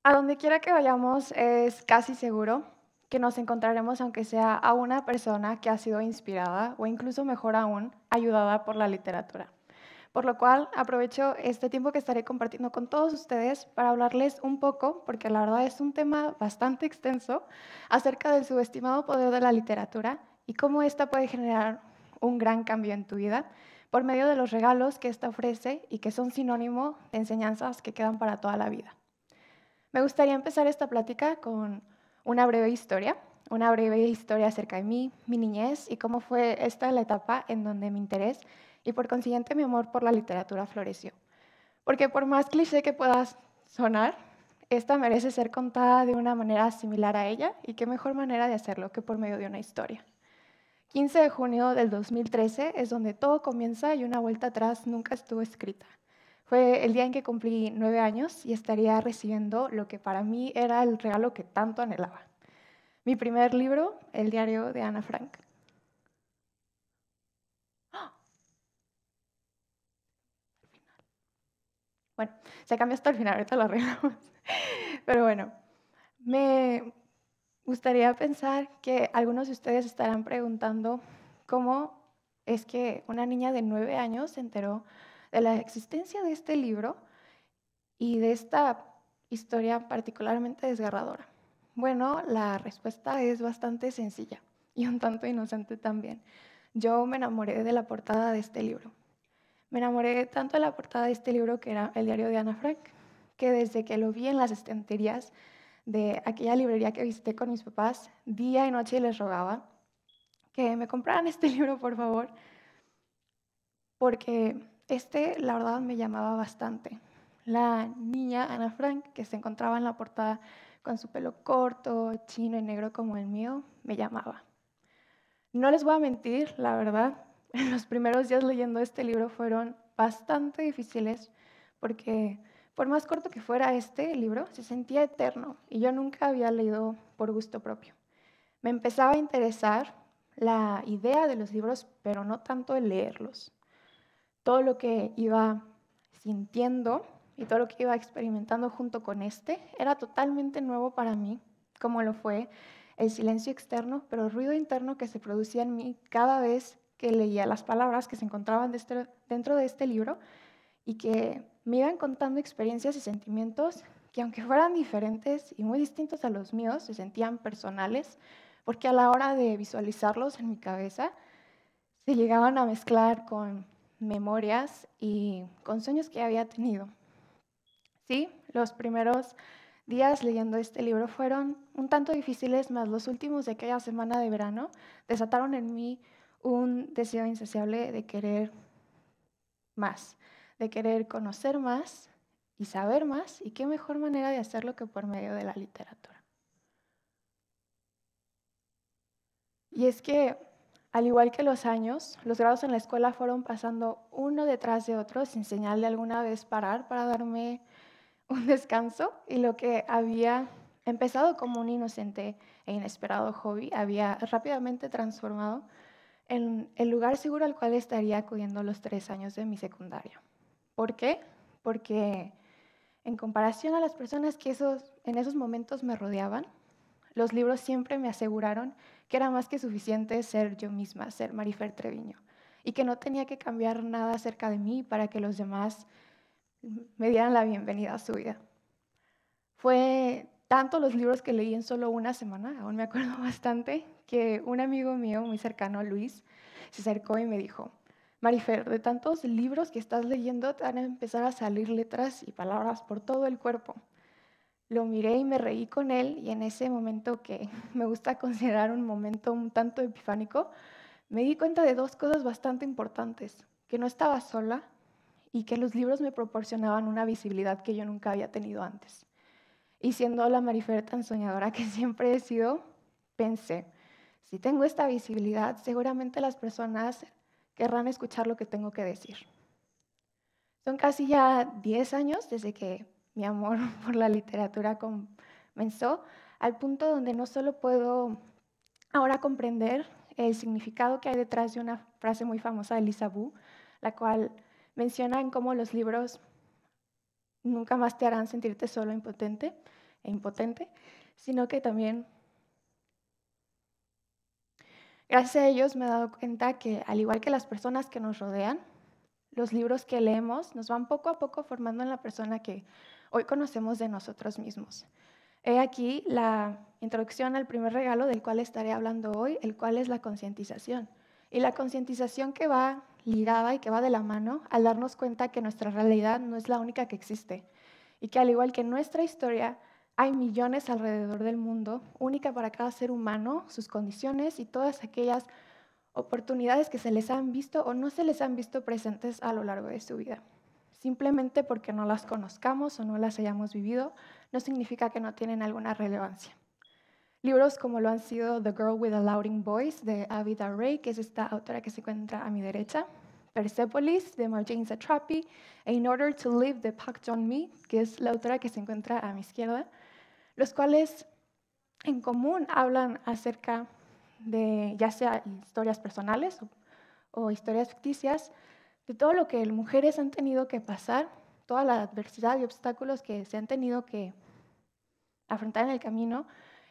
A donde quiera que vayamos es casi seguro que nos encontraremos, aunque sea a una persona que ha sido inspirada o incluso mejor aún, ayudada por la literatura. Por lo cual aprovecho este tiempo que estaré compartiendo con todos ustedes para hablarles un poco, porque la verdad es un tema bastante extenso, acerca del subestimado poder de la literatura y cómo ésta puede generar un gran cambio en tu vida por medio de los regalos que ésta ofrece y que son sinónimo de enseñanzas que quedan para toda la vida. Me gustaría empezar esta plática con una breve historia acerca de mí, mi niñez y cómo fue esta la etapa en donde mi interés y por consiguiente mi amor por la literatura floreció. Porque por más cliché que pueda sonar, esta merece ser contada de una manera similar a ella y qué mejor manera de hacerlo que por medio de una historia. 15 de junio del 2013 es donde todo comienza y una vuelta atrás nunca estuvo escrita. Fue el día en que cumplí 9 años y estaría recibiendo lo que para mí era el regalo que tanto anhelaba. Mi primer libro, El diario de Ana Frank. Bueno, se cambió hasta el final, ahorita lo arreglamos. Pero bueno, me gustaría pensar que algunos de ustedes estarán preguntando cómo es que una niña de 9 años se enteró de la existencia de este libro y de esta historia particularmente desgarradora. Bueno, la respuesta es bastante sencilla y un tanto inocente también. Yo me enamoré de la portada de este libro. Me enamoré tanto de la portada de este libro, que era El diario de Ana Frank, que desde que lo vi en las estanterías de aquella librería que visité con mis papás, día y noche les rogaba que me compraran este libro, por favor, porque la verdad, me llamaba bastante. La niña Ana Frank, que se encontraba en la portada con su pelo corto, chino y negro como el mío, me llamaba. No les voy a mentir, la verdad, los primeros días leyendo este libro fueron bastante difíciles porque por más corto que fuera este libro, se sentía eterno y yo nunca había leído por gusto propio. Me empezaba a interesar la idea de los libros, pero no tanto el leerlos. Todo lo que iba sintiendo y todo lo que iba experimentando junto con este era totalmente nuevo para mí, como lo fue el silencio externo, pero el ruido interno que se producía en mí cada vez que leía las palabras que se encontraban dentro de este libro y que me iban contando experiencias y sentimientos que, aunque fueran diferentes y muy distintos a los míos, se sentían personales, porque a la hora de visualizarlos en mi cabeza se llegaban a mezclar con memorias y con sueños que había tenido. Sí, los primeros días leyendo este libro fueron un tanto difíciles, mas los últimos de aquella semana de verano desataron en mí un deseo insaciable de querer más, de querer conocer más y saber más, y qué mejor manera de hacerlo que por medio de la literatura. Y es que, al igual que los años, los grados en la escuela fueron pasando uno detrás de otro sin señal de alguna vez parar para darme un descanso, y lo que había empezado como un inocente e inesperado hobby había rápidamente transformado en el lugar seguro al cual estaría acudiendo los 3 años de mi secundaria. ¿Por qué? Porque en comparación a las personas que en esos momentos me rodeaban, los libros siempre me aseguraron que era más que suficiente ser yo misma, ser Marifer Treviño, y que no tenía que cambiar nada acerca de mí para que los demás me dieran la bienvenida a su vida. Fue tanto los libros que leí en solo una semana, aún me acuerdo bastante, que un amigo mío muy cercano, Luis, se acercó y me dijo: Marifer, de tantos libros que estás leyendo, te van a empezar a salir letras y palabras por todo el cuerpo. Lo miré y me reí con él, y en ese momento, que me gusta considerar un momento un tanto epifánico, me di cuenta de dos cosas bastante importantes: que no estaba sola y que los libros me proporcionaban una visibilidad que yo nunca había tenido antes. Y siendo la Marifer tan soñadora que siempre he sido, pensé: si tengo esta visibilidad, seguramente las personas querrán escuchar lo que tengo que decir. Son casi ya 10 años desde que mi amor por la literatura comenzó, al punto donde no solo puedo ahora comprender el significado que hay detrás de una frase muy famosa de Lisa Wu, la cual menciona en cómo los libros nunca más te harán sentirte solo e impotente. e impotente, sino que también gracias a ellos me he dado cuenta que, al igual que las personas que nos rodean, los libros que leemos nos van poco a poco formando en la persona que hoy conocemos de nosotros mismos. He aquí la introducción al primer regalo del cual estaré hablando hoy, el cual es la concientización. Y la concientización que va ligada y que va de la mano al darnos cuenta que nuestra realidad no es la única que existe y que, al igual que nuestra historia, hay millones alrededor del mundo, única para cada ser humano, sus condiciones y todas aquellas oportunidades que se les han visto o no se les han visto presentes a lo largo de su vida. Simplemente porque no las conozcamos o no las hayamos vivido, no significa que no tienen alguna relevancia. Libros como lo han sido The Girl with a Louding Voice de Avida Ray, que es esta autora que se encuentra a mi derecha, Persepolis de Marjane Satrapi, e In Order to Live de Park Jong-mi, que es la autora que se encuentra a mi izquierda, los cuales en común hablan acerca de ya sea historias personales o historias ficticias, de todo lo que mujeres han tenido que pasar, toda la adversidad y obstáculos que se han tenido que afrontar en el camino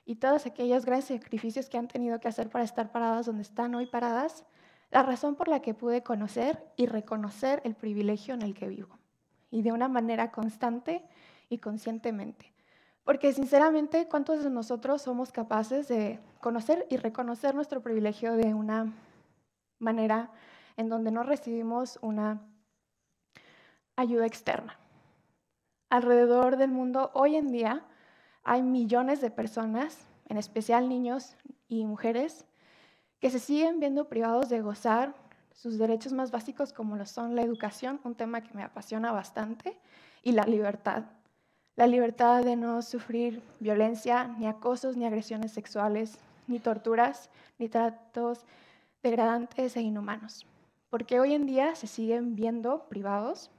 y todos aquellos grandes sacrificios que han tenido que hacer para estar paradas donde están hoy paradas, la razón por la que pude conocer y reconocer el privilegio en el que vivo, y de una manera constante y conscientemente. Porque sinceramente, ¿cuántos de nosotros somos capaces de conocer y reconocer nuestro privilegio de una manera en donde no recibimos una ayuda externa? Alrededor del mundo hoy en día hay millones de personas, en especial niños y mujeres, que se siguen viendo privados de gozar sus derechos más básicos, como lo son la educación, un tema que me apasiona bastante, y la libertad. La libertad de no sufrir violencia, ni acosos, ni agresiones sexuales, ni torturas, ni tratos degradantes e inhumanos. Porque hoy en día se siguen viendo privados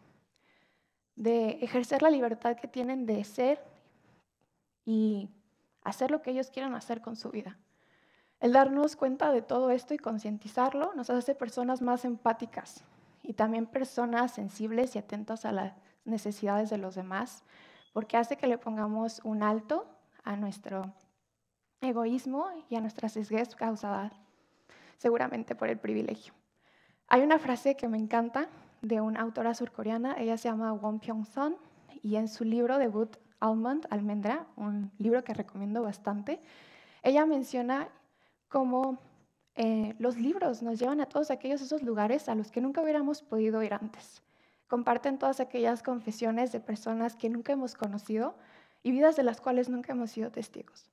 de ejercer la libertad que tienen de ser y hacer lo que ellos quieran hacer con su vida. El darnos cuenta de todo esto y concientizarlo nos hace personas más empáticas y también personas sensibles y atentas a las necesidades de los demás, porque hace que le pongamos un alto a nuestro egoísmo y a nuestra sesguez causada seguramente por el privilegio. Hay una frase que me encanta de una autora surcoreana, ella se llama Won Pyong-sun, y en su libro debut, Almendra, un libro que recomiendo bastante, ella menciona cómo los libros nos llevan a todos esos lugares a los que nunca hubiéramos podido ir antes. Comparten todas aquellas confesiones de personas que nunca hemos conocido y vidas de las cuales nunca hemos sido testigos.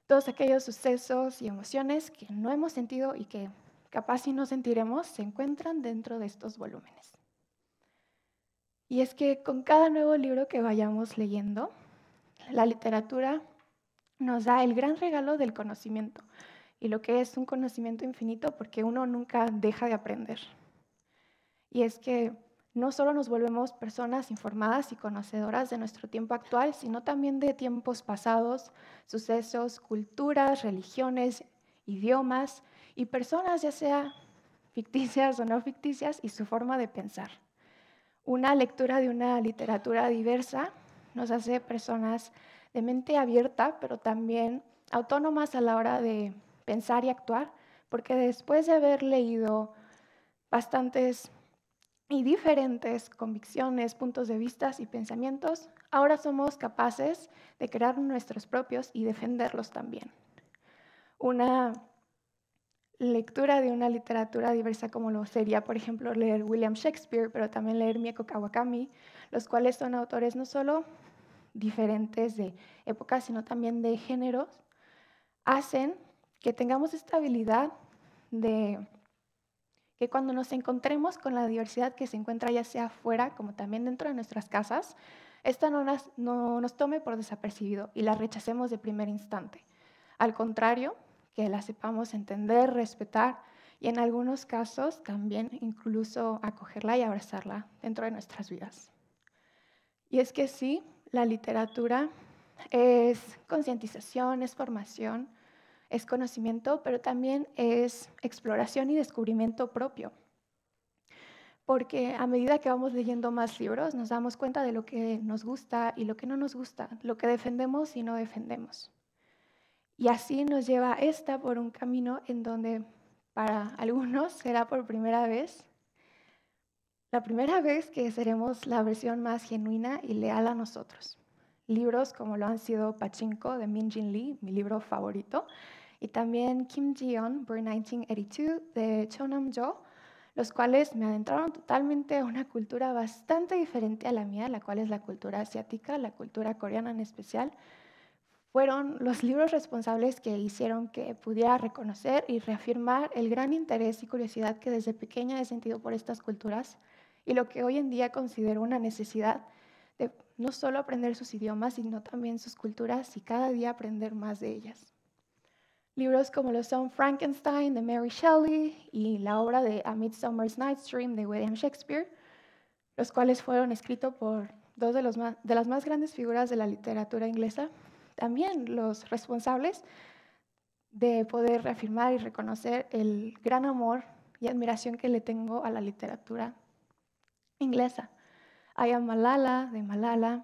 Todos aquellos sucesos y emociones que no hemos sentido y que capaz si no sentiremos se encuentran dentro de estos volúmenes. Y es que con cada nuevo libro que vayamos leyendo, la literatura nos da el gran regalo del conocimiento, y lo que es un conocimiento infinito porque uno nunca deja de aprender. Y es que no solo nos volvemos personas informadas y conocedoras de nuestro tiempo actual, sino también de tiempos pasados, sucesos, culturas, religiones, idiomas y personas, ya sea ficticias o no ficticias, y su forma de pensar. Una lectura de una literatura diversa nos hace personas de mente abierta, pero también autónomas a la hora de pensar y actuar, porque después de haber leído bastantes y diferentes convicciones, puntos de vista y pensamientos, ahora somos capaces de crear nuestros propios y defenderlos también. Una lectura de una literatura diversa como lo sería, por ejemplo, leer William Shakespeare, pero también leer Mieko Kawakami, los cuales son autores no solo diferentes de épocas, sino también de géneros, hacen que tengamos esta habilidad de que cuando nos encontremos con la diversidad que se encuentra ya sea afuera como también dentro de nuestras casas, esta no nos tome por desapercibido y la rechacemos de primer instante. Al contrario, que la sepamos entender, respetar y en algunos casos también incluso acogerla y abrazarla dentro de nuestras vidas. Y es que sí, la literatura es concientización, es formación, es conocimiento, pero también es exploración y descubrimiento propio. porque a medida que vamos leyendo más libros, nos damos cuenta de lo que nos gusta y lo que no nos gusta, lo que defendemos y no defendemos. Y así nos lleva esta por un camino en donde para algunos será por primera vez, la primera vez que seremos la versión más genuina y leal a nosotros. Libros como lo han sido Pachinko de Min Jin Lee, mi libro favorito, y también Kim Ji-yeon, Burn 1982 de Cho Nam-jo, los cuales me adentraron totalmente a una cultura bastante diferente a la mía, la cual es la cultura asiática, la cultura coreana en especial. Fueron los libros responsables que hicieron que pudiera reconocer y reafirmar el gran interés y curiosidad que desde pequeña he sentido por estas culturas y lo que hoy en día considero una necesidad de no solo aprender sus idiomas, sino también sus culturas y cada día aprender más de ellas. Libros como lo son Frankenstein de Mary Shelley y la obra de A Midsummer's Night's Dream de William Shakespeare, los cuales fueron escritos por dos de las más grandes figuras de la literatura inglesa, también los responsables de poder reafirmar y reconocer el gran amor y admiración que le tengo a la literatura inglesa. I Am Malala de Malala,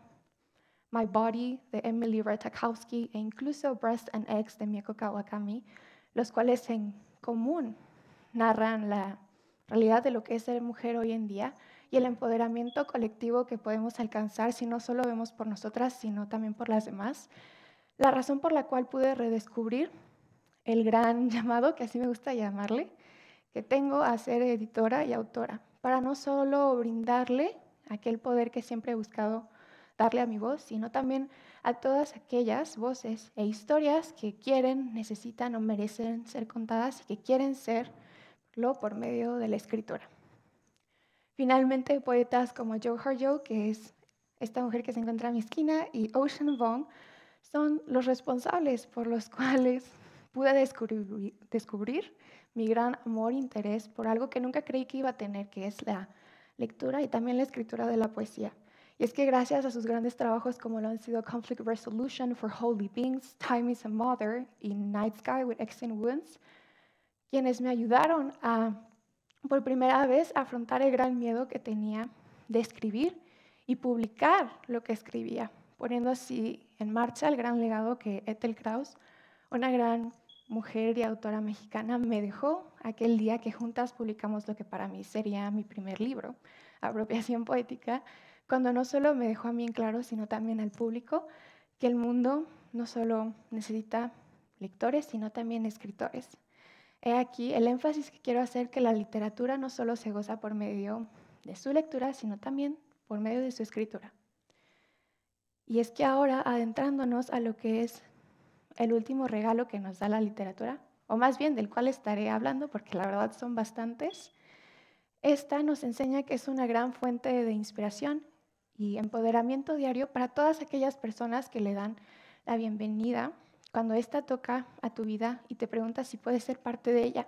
My Body de Emily Ratajkowski e incluso Breast and Eggs de Mieko Kawakami, los cuales en común narran la realidad de lo que es ser mujer hoy en día y el empoderamiento colectivo que podemos alcanzar si no solo vemos por nosotras, sino también por las demás. La razón por la cual pude redescubrir el gran llamado, que así me gusta llamarle, que tengo a ser editora y autora, para no solo brindarle aquel poder que siempre he buscado darle a mi voz, sino también a todas aquellas voces e historias que quieren, necesitan o merecen ser contadas y que quieren serlo por medio de la escritura. Finalmente, poetas como Jo Harjo, que es esta mujer que se encuentra a mi esquina, y Ocean Vuong, son los responsables por los cuales pude descubrir mi gran amor e interés por algo que nunca creí que iba a tener, que es la lectura y también la escritura de la poesía. Y es que gracias a sus grandes trabajos como lo han sido Conflict Resolution for Holy Beings, Time is a Mother y Night Sky with Extant Wounds, quienes me ayudaron a, por primera vez, afrontar el gran miedo que tenía de escribir y publicar lo que escribía, poniendo así en marcha el gran legado que Ethel Kraus, una gran mujer y autora mexicana, me dejó aquel día que juntas publicamos lo que para mí sería mi primer libro, Apropiación Poética, cuando no solo me dejó a mí en claro, sino también al público, que el mundo no solo necesita lectores, sino también escritores. He aquí el énfasis que quiero hacer, que la literatura no solo se goza por medio de su lectura, sino también por medio de su escritura. Y es que ahora, adentrándonos a lo que es el último regalo que nos da la literatura, o más bien del cual estaré hablando, porque la verdad son bastantes, esta nos enseña que es una gran fuente de inspiración y empoderamiento diario para todas aquellas personas que le dan la bienvenida cuando ésta toca a tu vida y te pregunta si puedes ser parte de ella,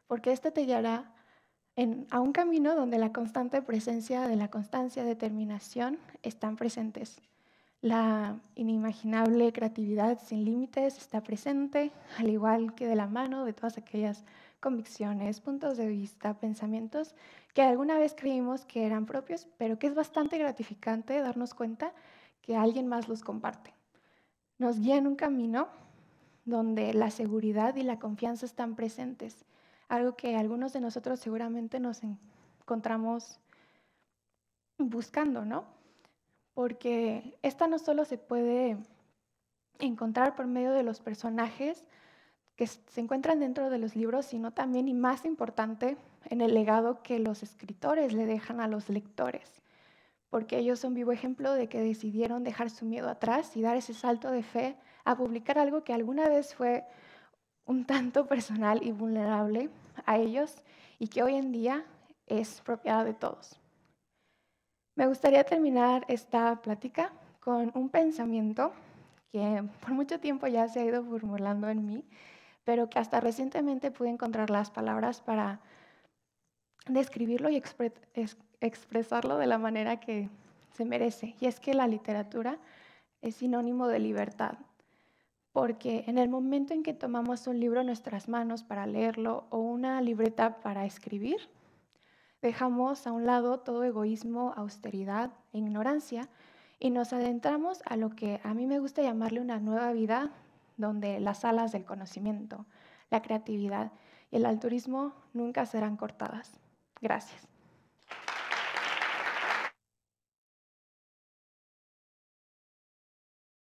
porque esta te guiará a un camino donde la constante presencia de la constancia y determinación están presentes. La inimaginable creatividad sin límites está presente, al igual que de la mano de todas aquellas convicciones, puntos de vista, pensamientos que alguna vez creímos que eran propios, pero que es bastante gratificante darnos cuenta que alguien más los comparte. Nos guía en un camino donde la seguridad y la confianza están presentes, algo que algunos de nosotros seguramente nos encontramos buscando, ¿no? Porque esta no solo se puede encontrar por medio de los personajes que se encuentran dentro de los libros, sino también, y más importante, en el legado que los escritores le dejan a los lectores, porque ellos son vivo ejemplo de que decidieron dejar su miedo atrás y dar ese salto de fe a publicar algo que alguna vez fue un tanto personal y vulnerable a ellos y que hoy en día es propiedad de todos. Me gustaría terminar esta plática con un pensamiento que por mucho tiempo ya se ha ido formulando en mí, pero que hasta recientemente pude encontrar las palabras para describirlo y expresarlo de la manera que se merece. Y es que la literatura es sinónimo de libertad, porque en el momento en que tomamos un libro en nuestras manos para leerlo o una libreta para escribir, Dejamos a un lado todo egoísmo, austeridad e ignorancia y nos adentramos a lo que a mí me gusta llamarle una nueva vida, donde las alas del conocimiento, la creatividad y el altruismo nunca serán cortadas. Gracias.